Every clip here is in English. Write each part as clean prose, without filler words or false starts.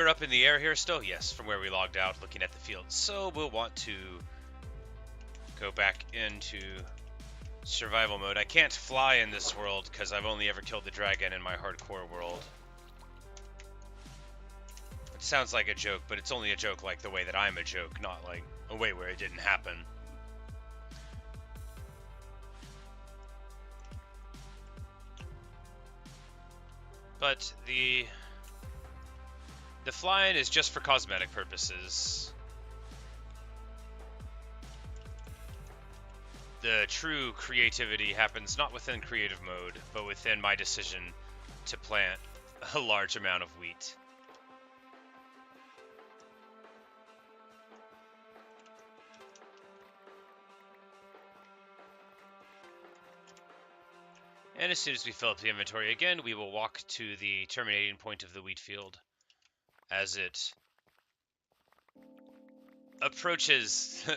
We're up in the air here still? Yes, from where we logged out looking at the field. So we'll want to go back into survival mode. I can't fly in this world because I've only ever killed the dragon in my hardcore world. It sounds like a joke, but it's only a joke like the way that I'm a joke, not like a way where it didn't happen. But the flying is just for cosmetic purposes. The true creativity happens not within creative mode, but within my decision to plant a large amount of wheat. And as soon as we fill up the inventory again, we will walk to the terminating point of the wheat field as it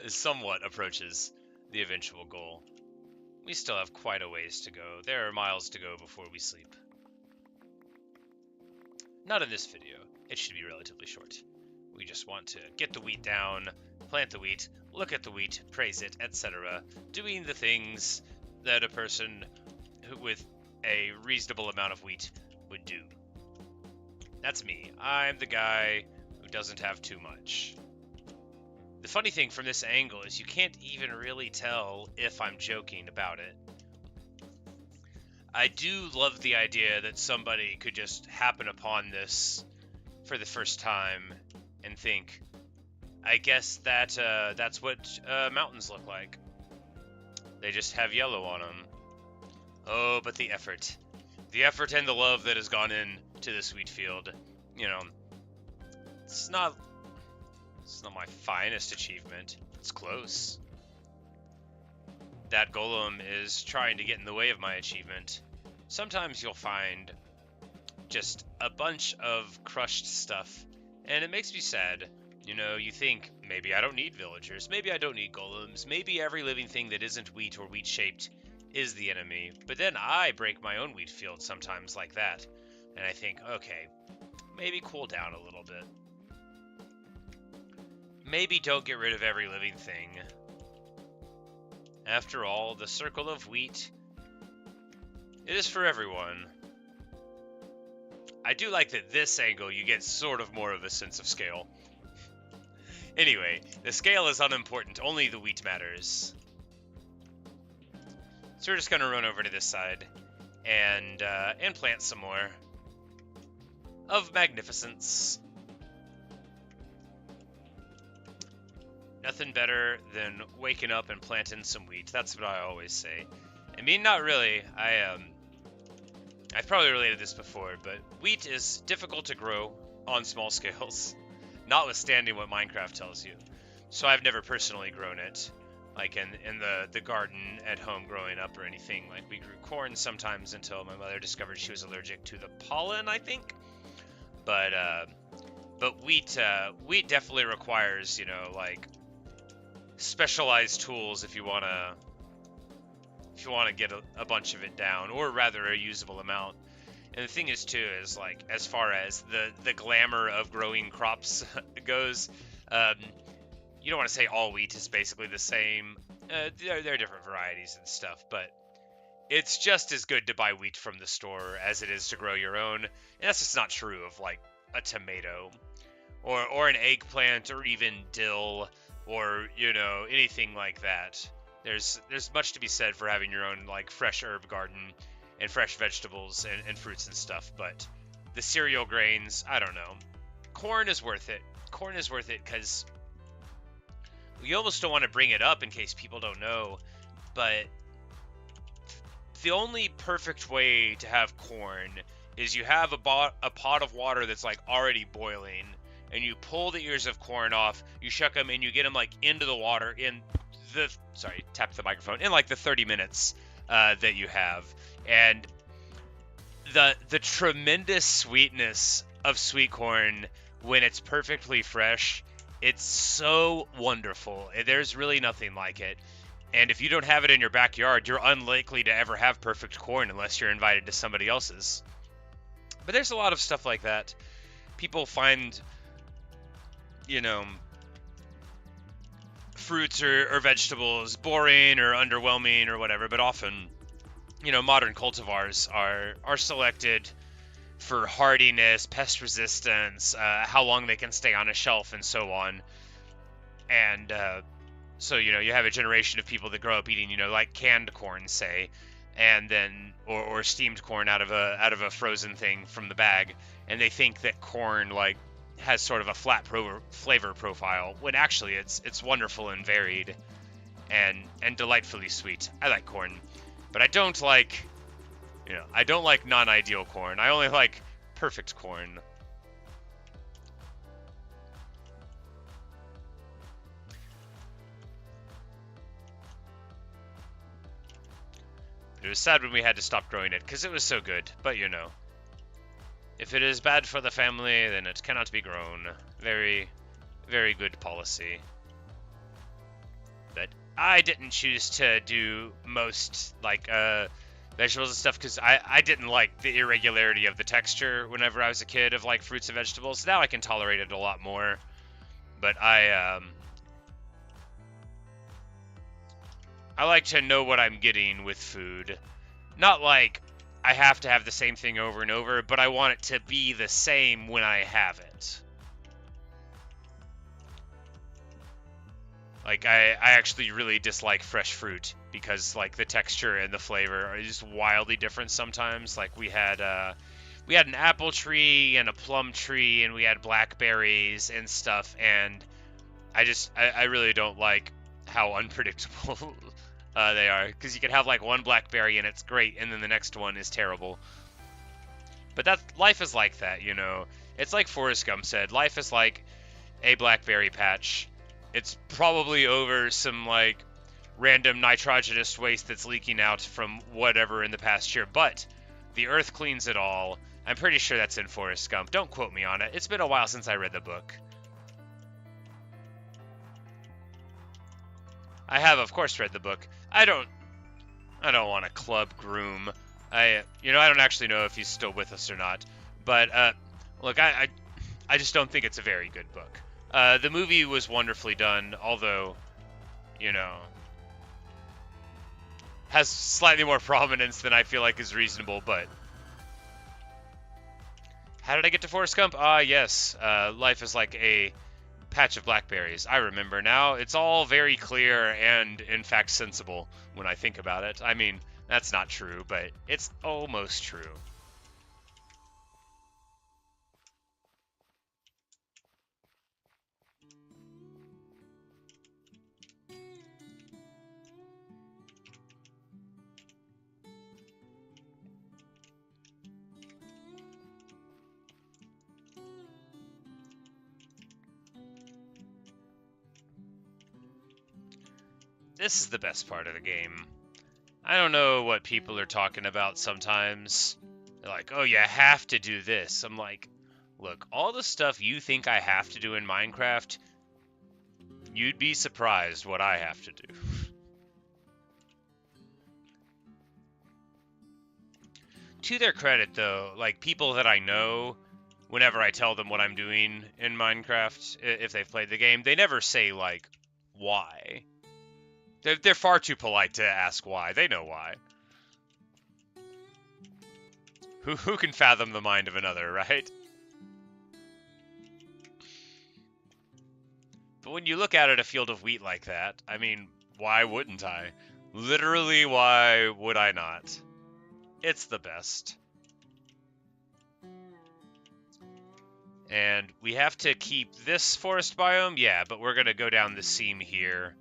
somewhat approaches the eventual goal. We still have quite a ways to go. There are miles to go before we sleep. Not in this video. It should be relatively short. We just want to get the wheat down, plant the wheat, look at the wheat, praise it, etc. Doing the things that a person with a reasonable amount of wheat would do. That's me. I'm the guy who doesn't have too much. The funny thing from this angle is you can't even really tell if I'm joking about it. I do love the idea that somebody could just happen upon this for the first time and think, I guess that's what mountains look like. They just have yellow on them. Oh, but the effort and the love that has gone into this wheat field, you know, it's not my finest achievement. It's close. That golem is trying to get in the way of my achievement. Sometimes you'll find just a bunch of crushed stuff, and it makes me sad. You know, you think, maybe I don't need villagers, maybe I don't need golems, maybe every living thing that isn't wheat or wheat-shaped is the enemy. But then I break my own wheat field sometimes like that, and I think, okay, maybe cool down a little bit. Maybe don't get rid of every living thing. After all, the circle of wheat, it is for everyone. I do like that this angle you get sort of more of a sense of scale. Anyway, the scale is unimportant, only the wheat matters. So we're just gonna run over to this side and plant some more of magnificence. Nothing better than waking up and planting some wheat. That's what I always say. I mean, not really. I've probably related this before, but wheat is difficult to grow on small scales, notwithstanding what Minecraft tells you. So I've never personally grown it, like in the garden at home growing up or anything. Like, we grew corn sometimes until my mother discovered she was allergic to the pollen, I think. But wheat definitely requires, you know, like, specialized tools if you want to get a bunch of it down, or rather a usable amount. And the thing is too is, like, as far as the glamour of growing crops goes, you don't want to say all wheat is basically the same. There are different varieties and stuff, but it's just as good to buy wheat from the store as it is to grow your own. And that's just not true of, like, a tomato or an eggplant or even dill, or, you know, anything like that. There's much to be said for having your own, like, fresh herb garden and fresh vegetables and fruits and stuff. But the cereal grains, I don't know. Corn is worth it. Corn is worth it because we almost don't want to bring it up in case people don't know, but the only perfect way to have corn is you have a pot of water that's, like, already boiling, and you pull the ears of corn off, you shuck them, and you get them, like, into the water in tap the microphone, in, like, the 30 minutes that you have. And the tremendous sweetness of sweet corn when it's perfectly fresh, it's so wonderful. There's really nothing like it. And if you don't have it in your backyard, you're unlikely to ever have perfect corn unless you're invited to somebody else's. But there's a lot of stuff like that. people find, you know, fruits or vegetables boring or underwhelming or whatever, but often, you know, modern cultivars are selected for hardiness, pest resistance, how long they can stay on a shelf, and so on. And so, you know, you have a generation of people that grow up eating, you know, like canned corn, say, and then or steamed corn out of a frozen thing from the bag, and they think that corn like has sort of a flat flavor profile, when actually it's wonderful and varied and delightfully sweet. I like corn, but I don't like, you know, I don't like non-ideal corn. I only like perfect corn. It was sad when we had to stop growing it, because it was so good, but you know. If it is bad for the family, then it cannot be grown. Very, very good policy. But I didn't choose to do most, like, vegetables and stuff, because I didn't like the irregularity of the texture whenever I was a kid of, like, fruits and vegetables. Now I can tolerate it a lot more. But I like to know what I'm getting with food. Not like I have to have the same thing over and over, but I want it to be the same when I have it. Like, I actually really dislike fresh fruit because, like, the texture and the flavor are just wildly different sometimes. Like, we had an apple tree and a plum tree, and we had blackberries and stuff, and I really don't like how unpredictable they are, because you can have like one blackberry and it's great, and then the next one is terrible. But life is like that, you know. It's like Forrest Gump said, life is like a blackberry patch. It's probably over some like random nitrogenous waste that's leaking out from whatever in the past year, but the earth cleans it all. I'm pretty sure that's in Forrest Gump. Don't quote me on it. It's been a while since I read the book. I have, of course, read the book. I don't want to club Groom. I don't actually know if he's still with us or not. But look, I just don't think it's a very good book. The movie was wonderfully done, although, you know, has slightly more prominence than I feel like is reasonable. But how did I get to Forrest Gump? Yes, life is like a patch of blackberries. I remember now. It's all very clear and, in fact, sensible when I think about it. I mean, that's not true, but it's almost true. This is the best part of the game. I don't know what people are talking about sometimes. They're like, oh, you have to do this. I'm like, look, all the stuff you think I have to do in Minecraft, you'd be surprised what I have to do. To their credit, though, like, people that I know, whenever I tell them what I'm doing in Minecraft, if they've played the game, they never say, like, why. They're far too polite to ask why. They know why. Who can fathom the mind of another, right? But when you look out at a field of wheat like that, I mean, why wouldn't I? Literally, why would I not? It's the best. And we have to keep this forest biome? Yeah, but we're going to go down the seam here.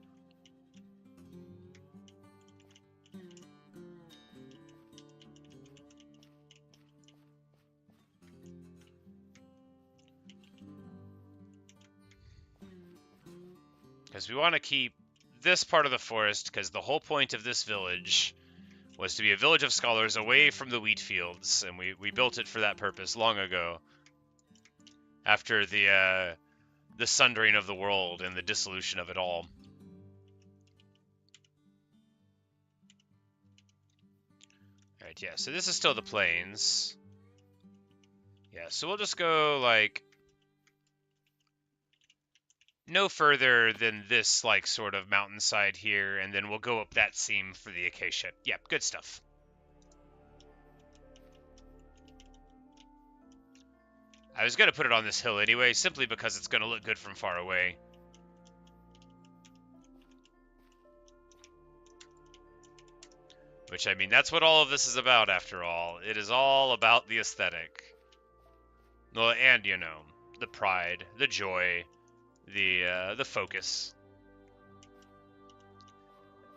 Because we want to keep this part of the forest, because the whole point of this village was to be a village of scholars away from the wheat fields, and we built it for that purpose long ago, after the sundering of the world and the dissolution of it all. Alright, yeah, so this is still the plains. Yeah, so we'll just go, like, no further than this, like, sort of mountainside here, and then we'll go up that seam for the acacia. Yep, good stuff. I was going to put it on this hill anyway, simply because it's going to look good from far away. Which, I mean, that's what all of this is about, after all. It is all about the aesthetic. Well, and, you know, the pride, the joy, the focus.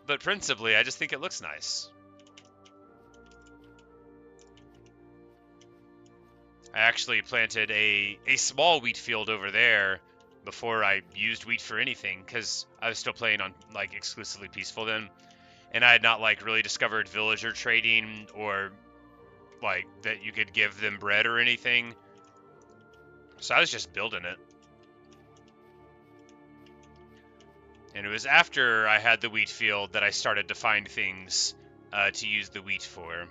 But principally, I just think it looks nice. I actually planted a small wheat field over there before I used wheat for anything, because I was still playing on, like, exclusively peaceful then. And I had not, like, really discovered villager trading or, like, that you could give them bread or anything. So I was just building it. And it was after I had the wheat field that I started to find things to use the wheat for.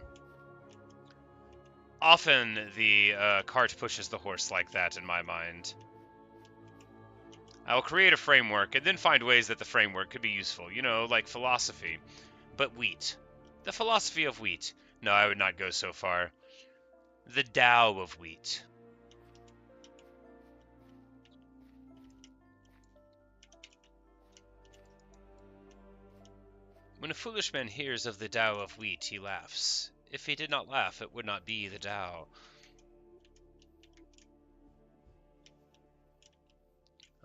Often the cart pushes the horse like that in my mind. I will create a framework and then find ways that the framework could be useful, you know, like philosophy. But wheat. The philosophy of wheat. No, I would not go so far. The Tao of wheat. When a foolish man hears of the Tao of wheat, he laughs. If he did not laugh, it would not be the Tao.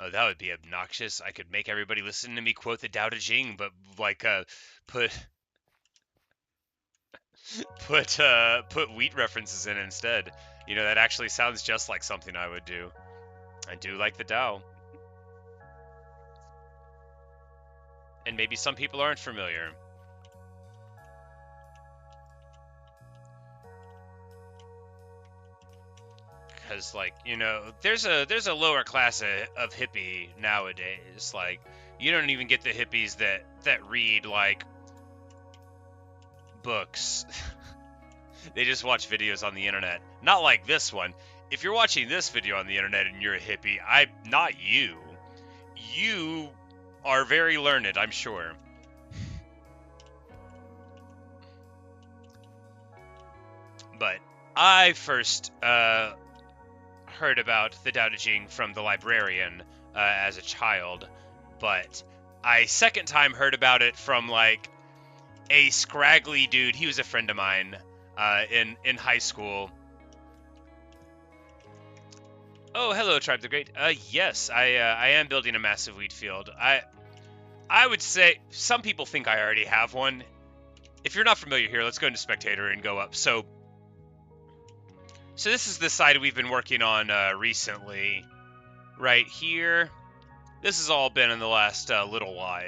Oh, that would be obnoxious. I could make everybody listen to me quote the Tao Te Ching, but like put put wheat references in instead. You know, that actually sounds just like something I would do. I do like the Tao. And maybe some people aren't familiar. Because, like, you know, there's a lower class of hippie nowadays. Like, you don't even get the hippies that read, like, books. They just watch videos on the internet. Not like this one. If you're watching this video on the internet and you're a hippie, not you. You are very learned, I'm sure. But I first heard about the Tao Te Ching from the librarian as a child, but I second time heard about it from, like, a scraggly dude. He was a friend of mine in high school. Oh, hello, Tribe the Great. Yes, I am building a massive wheat field. I would say some people think I already have one. If you're not familiar here, let's go into Spectator and go up. So this is the side we've been working on recently. Right here. This has all been in the last little while.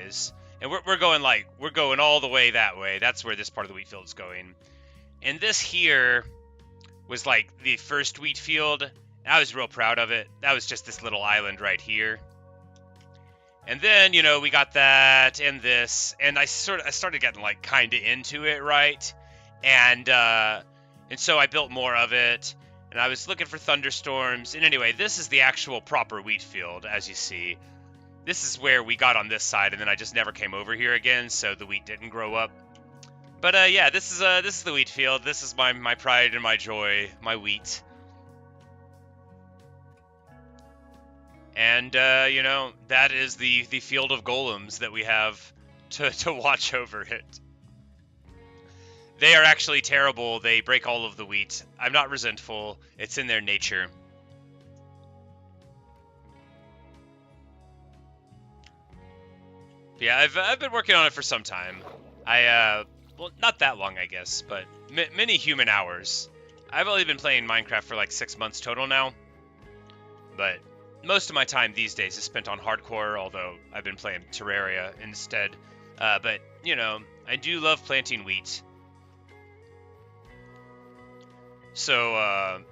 And we're going all the way that way. That's where this part of the wheat field is going. And this here was like the first wheat field. I was real proud of it. That was just this little island right here. And then, you know, we got that and this, and I started getting, like, kind of into it, right? And so I built more of it, and I was looking for thunderstorms. And anyway, this is the actual proper wheat field, as you see. This is where we got on this side, and then I just never came over here again, so the wheat didn't grow up. But yeah, this is the wheat field. This is my pride and my joy, my wheat. And, you know, that is the field of golems that we have to watch over it. They are actually terrible. They break all of the wheat. I'm not resentful. It's in their nature. Yeah, I've been working on it for some time. Well, not that long, I guess, but many human hours. I've only been playing Minecraft for like 6 months total now. But most of my time these days is spent on hardcore, although I've been playing Terraria instead. But, you know, I do love planting wheat. So,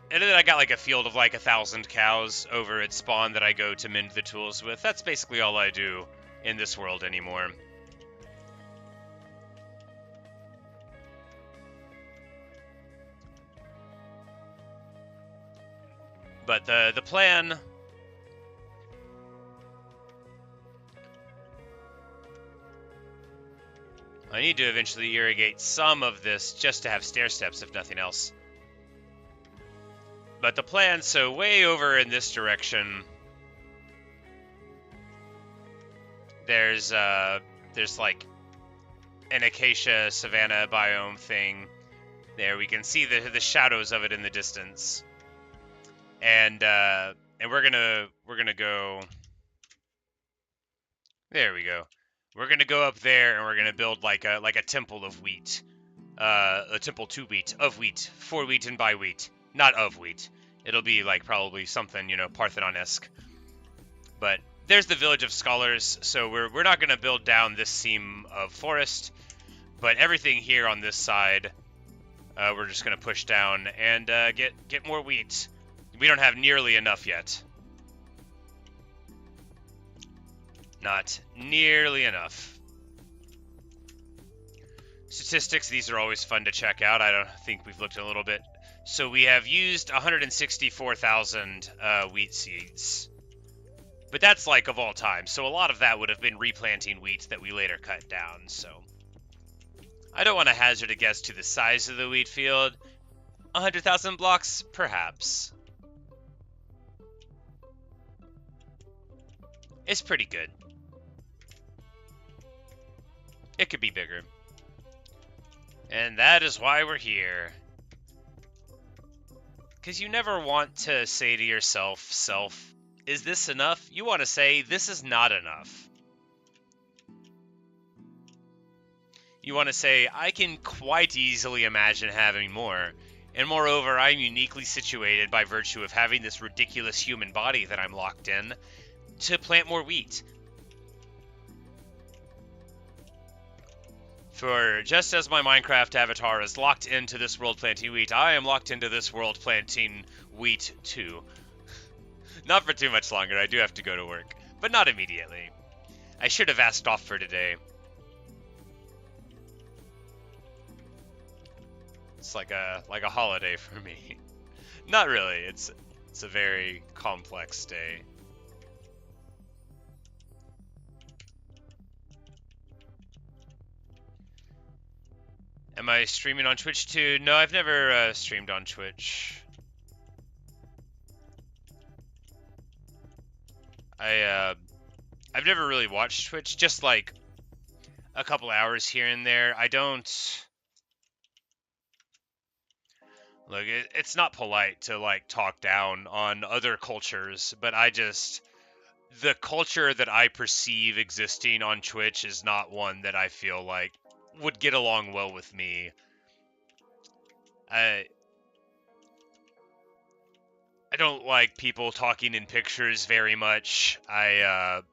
and then I got like a field of like 1,000 cows over at spawn that I go to mend the tools with. That's basically all I do in this world anymore. the plan... I need to eventually irrigate some of this just to have stair steps, if nothing else. But the plan, so way over in this direction, there's like an acacia savanna biome thing. There we can see the shadows of it in the distance, and we're gonna go. There we go. We're gonna go up there and we're gonna build like a temple of wheat, a temple to wheat, of wheat, for wheat and by wheat, not of wheat. It'll be like probably something, you know, Parthenon-esque. But there's the village of scholars, so we're not gonna build down this seam of forest, but everything here on this side, we're just gonna push down and get more wheat. We don't have nearly enough yet. Not nearly enough. Statistics, these are always fun to check out. I don't think we've looked a little bit. So we have used 164,000 wheat seeds. But that's like of all time. So a lot of that would have been replanting wheat that we later cut down. So I don't want to hazard a guess to the size of the wheat field. 100,000 blocks, perhaps. It's pretty good. It could be bigger. And that is why we're here. Because you never want to say to yourself, is this enough? You want to say, this is not enough. You want to say, I can quite easily imagine having more. And moreover, I'm uniquely situated by virtue of having this ridiculous human body that I'm locked in to plant more wheat. For just as my Minecraft avatar is locked into this world planting wheat, I am locked into this world planting wheat too. Not for too much longer, I do have to go to work, but not immediately. I should have asked off for today. It's like a holiday for me. Not really, it's a very complex day. Am I streaming on Twitch too? No, I've never streamed on Twitch. I've never really watched Twitch, just like a couple hours here and there. I don't... Look, it's not polite to like talk down on other cultures, but the culture that I perceive existing on Twitch is not one that I feel like would get along well with me. I don't like people talking in pictures very much. You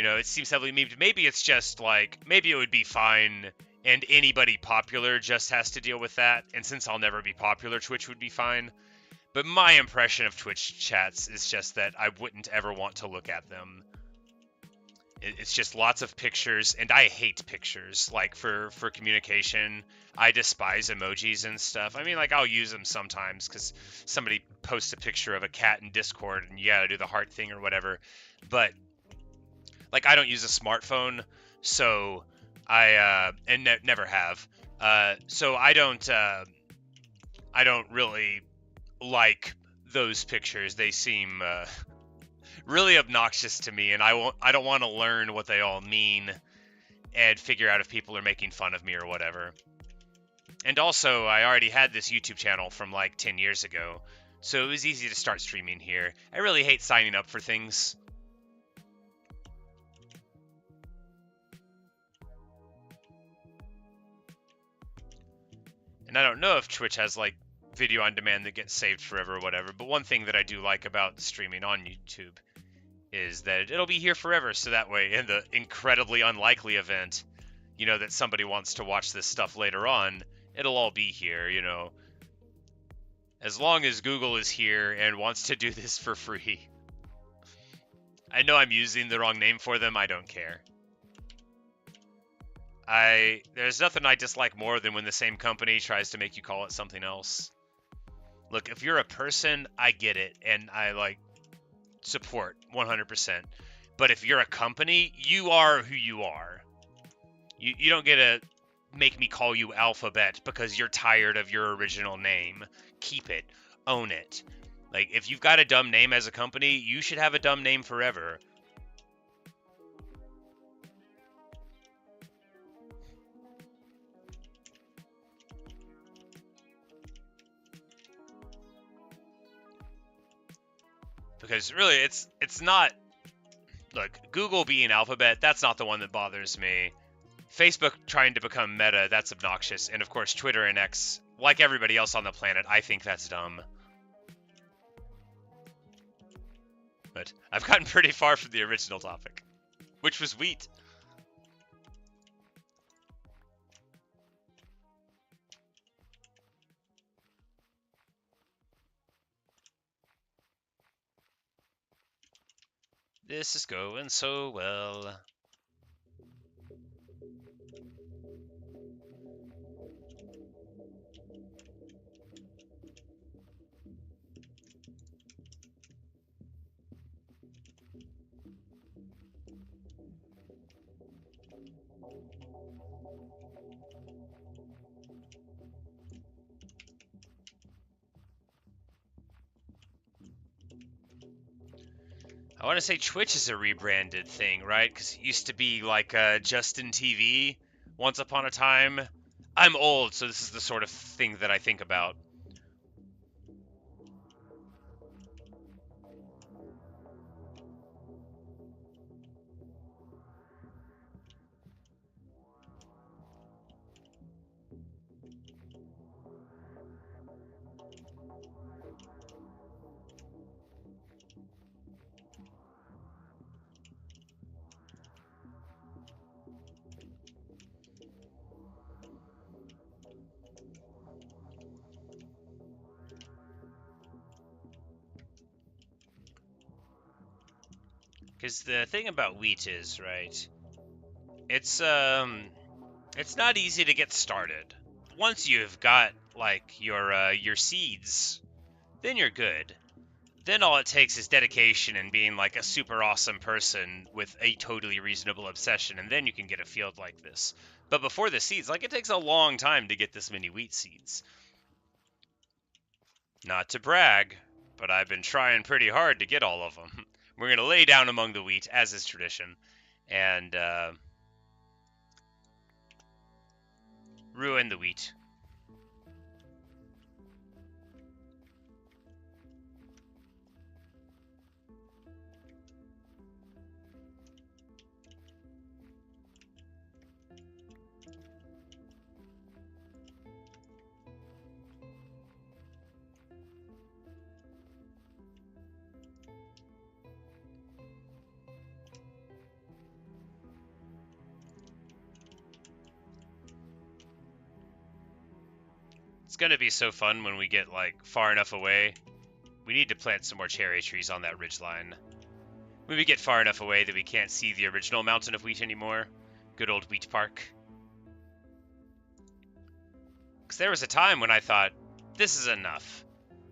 know, it seems heavily memed. Maybe it's just like, maybe it would be fine and anybody popular just has to deal with that. And since I'll never be popular, Twitch would be fine. But my impression of Twitch chats is just that I wouldn't ever want to look at them. It's just lots of pictures, and I hate pictures. Like, for communication, I despise emojis and stuff. I mean, like, I'll use them sometimes, because somebody posts a picture of a cat in Discord, and you gotta do the heart thing or whatever. But, like, I don't use a smartphone, so never have. So I don't really like those pictures. They seem... really obnoxious to me, and I don't want to learn what they all mean and figure out if people are making fun of me or whatever. And also, I already had this YouTube channel from like 10 years ago, so it was easy to start streaming here. I really hate signing up for things. And I don't know if Twitch has like video on demand that gets saved forever or whatever, but one thing that I do like about streaming on YouTube is that it'll be here forever, so that way in the incredibly unlikely event, you know, that somebody wants to watch this stuff later on, it'll all be here, you know. As long as Google is here and wants to do this for free. I know I'm using the wrong name for them, I don't care. There's nothing I dislike more than when the same company tries to make you call it something else. Look, if you're a person, I get it, and I like support 100%. But if you're a company, you are who you are. You don't get to make me call you Alphabet because you're tired of your original name. Keep it. Own it. Like, if you've got a dumb name as a company, you should have a dumb name forever. Because really, it's not... Look, Google being Alphabet, that's not the one that bothers me. Facebook trying to become Meta, that's obnoxious. And of course, Twitter and X, like everybody else on the planet, I think that's dumb. But I've gotten pretty far from the original topic, which was wheat. This is going so well. I want to say Twitch is a rebranded thing, right? Because it used to be like Justin TV once upon a time. I'm old, so this is the sort of thing that I think about. Because the thing about wheat is, right, it's not easy to get started. Once you've got like your seeds, then you're good. Then all it takes is dedication and being like a super awesome person with a totally reasonable obsession, and then you can get a field like this. But before the seeds, like, it takes a long time to get this many wheat seeds. Not to brag, but I've been trying pretty hard to get all of them. We're going to lay down among the wheat, as is tradition, and ruin the wheat. It's going to be so fun when we get, like, far enough away. We need to plant some more cherry trees on that ridgeline. When we get far enough away that we can't see the original mountain of wheat anymore. Good old wheat park. Because there was a time when I thought, this is enough.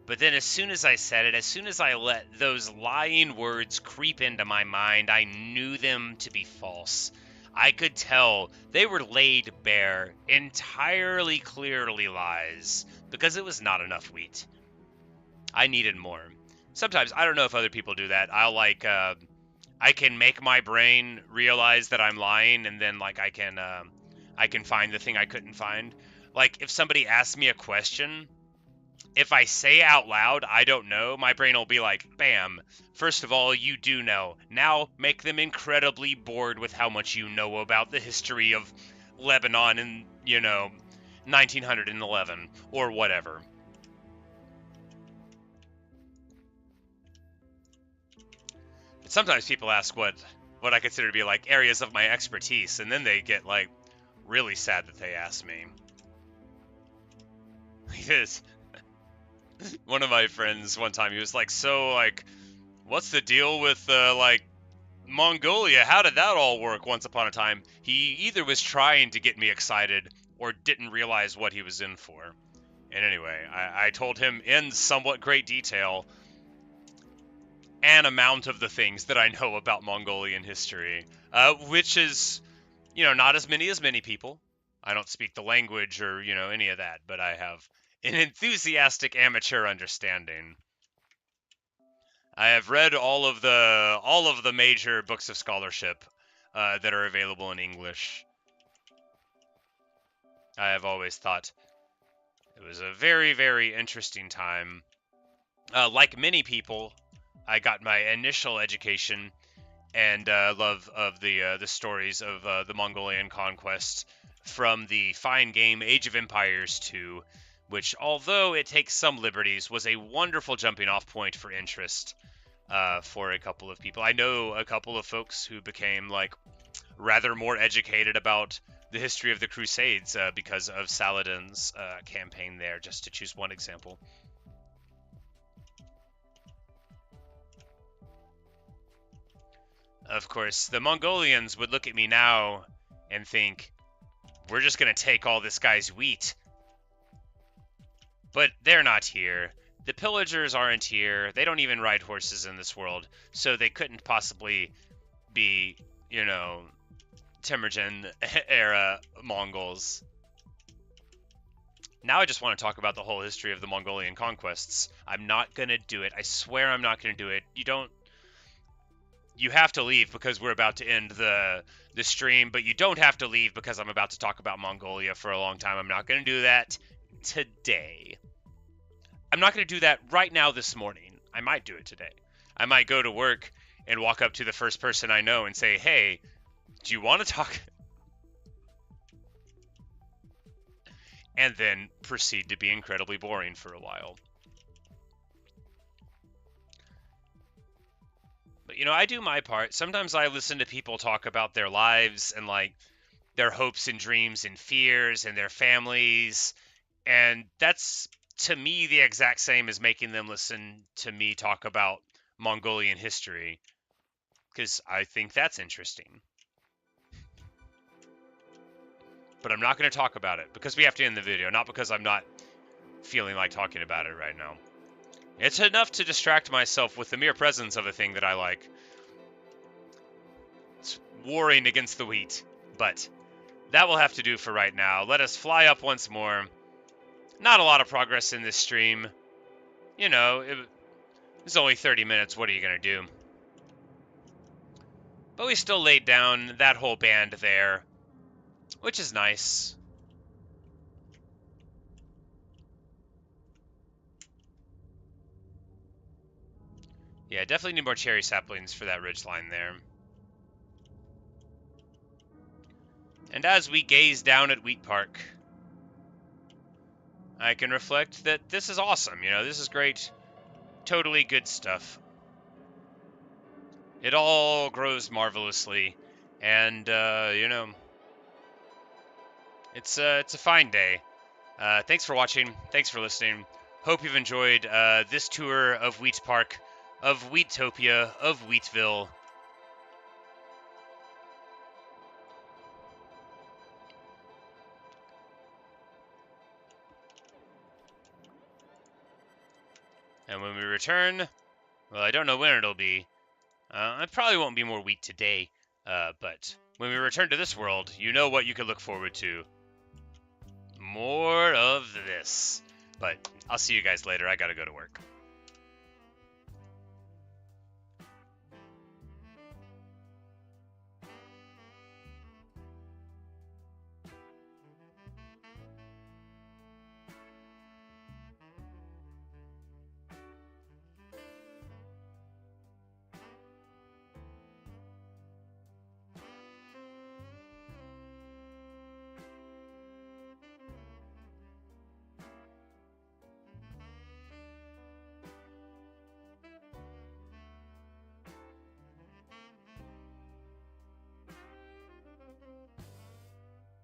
But then as soon as I said it, as soon as I let those lying words creep into my mind, I knew them to be false. I could tell they were laid bare, entirely clearly lies, because it was not enough wheat. I needed more. Sometimes, I don't know if other people do that, I'll like, I can make my brain realize that I'm lying, and then like I can find the thing I couldn't find. Like, if somebody asks me a question, if I say out loud, I don't know, my brain will be like, bam, first of all, you do know. Now make them incredibly bored with how much you know about the history of Lebanon in, 1911, or whatever. But sometimes people ask what I consider to be, like, areas of my expertise, and then they get, like, really sad that they ask me. Because one of my friends one time, he was like, so, like, what's the deal with, like, Mongolia? How did that all work once upon a time? He either was trying to get me excited or didn't realize what he was in for. And anyway, I told him in somewhat great detail an amount of the things that I know about Mongolian history, which is, not as many people. I don't speak the language or, any of that, but I have an enthusiastic amateur understanding. I have read all of the major books of scholarship that are available in English. I have always thought it was a very, very interesting time. Like many people, I got my initial education and love of the stories of the Mongolian conquest from the fine game Age of Empires 2, which, although it takes some liberties, was a wonderful jumping off point for interest for a couple of people. I know a couple of folks who became rather more educated about the history of the Crusades because of Saladin's campaign there, just to choose one example. Of course, the Mongolians would look at me now and think, we're just going to take all this guy's wheat. But they're not here. The pillagers aren't here. They don't even ride horses in this world, so they couldn't possibly be, Temujin era Mongols. Now I just want to talk about the whole history of the Mongolian conquests. I'm not going to do it. I swear I'm not going to do it. You have to leave because we're about to end the stream, but you don't have to leave because I'm about to talk about Mongolia for a long time. I'm not going to do that today. I'm not going to do that right now this morning. I might do it today. I might go to work and walk up to the first person I know and say, hey, do you want to talk? And then proceed to be incredibly boring for a while. But, I do my part. Sometimes I listen to people talk about their lives and, their hopes and dreams and fears and their families. And that's, to me, the exact same as making them listen to me talk about Mongolian history. Because I think that's interesting. But I'm not going to talk about it because we have to end the video, not because I'm not feeling like talking about it right now. It's enough to distract myself with the mere presence of a thing that I like. It's warring against the wheat, but that will have to do for right now. Let us fly up once more. Not a lot of progress in this stream. It's only 30 minutes. What are you going to do? But we still laid down that whole band there, which is nice. Yeah, definitely need more cherry saplings for that ridgeline there. And as we gaze down at Wheat Park, I can reflect that this is awesome. This is great. Totally good stuff. It all grows marvelously. And, it's a fine day. Thanks for watching. Thanks for listening. Hope you've enjoyed this tour of Wheat Park, of Wheatopia, of Wheatville. And when we return, well, I don't know when it'll be. It probably won't be more wheat today, but when we return to this world, you know what you can look forward to. More of this. But I'll see you guys later. I gotta go to work.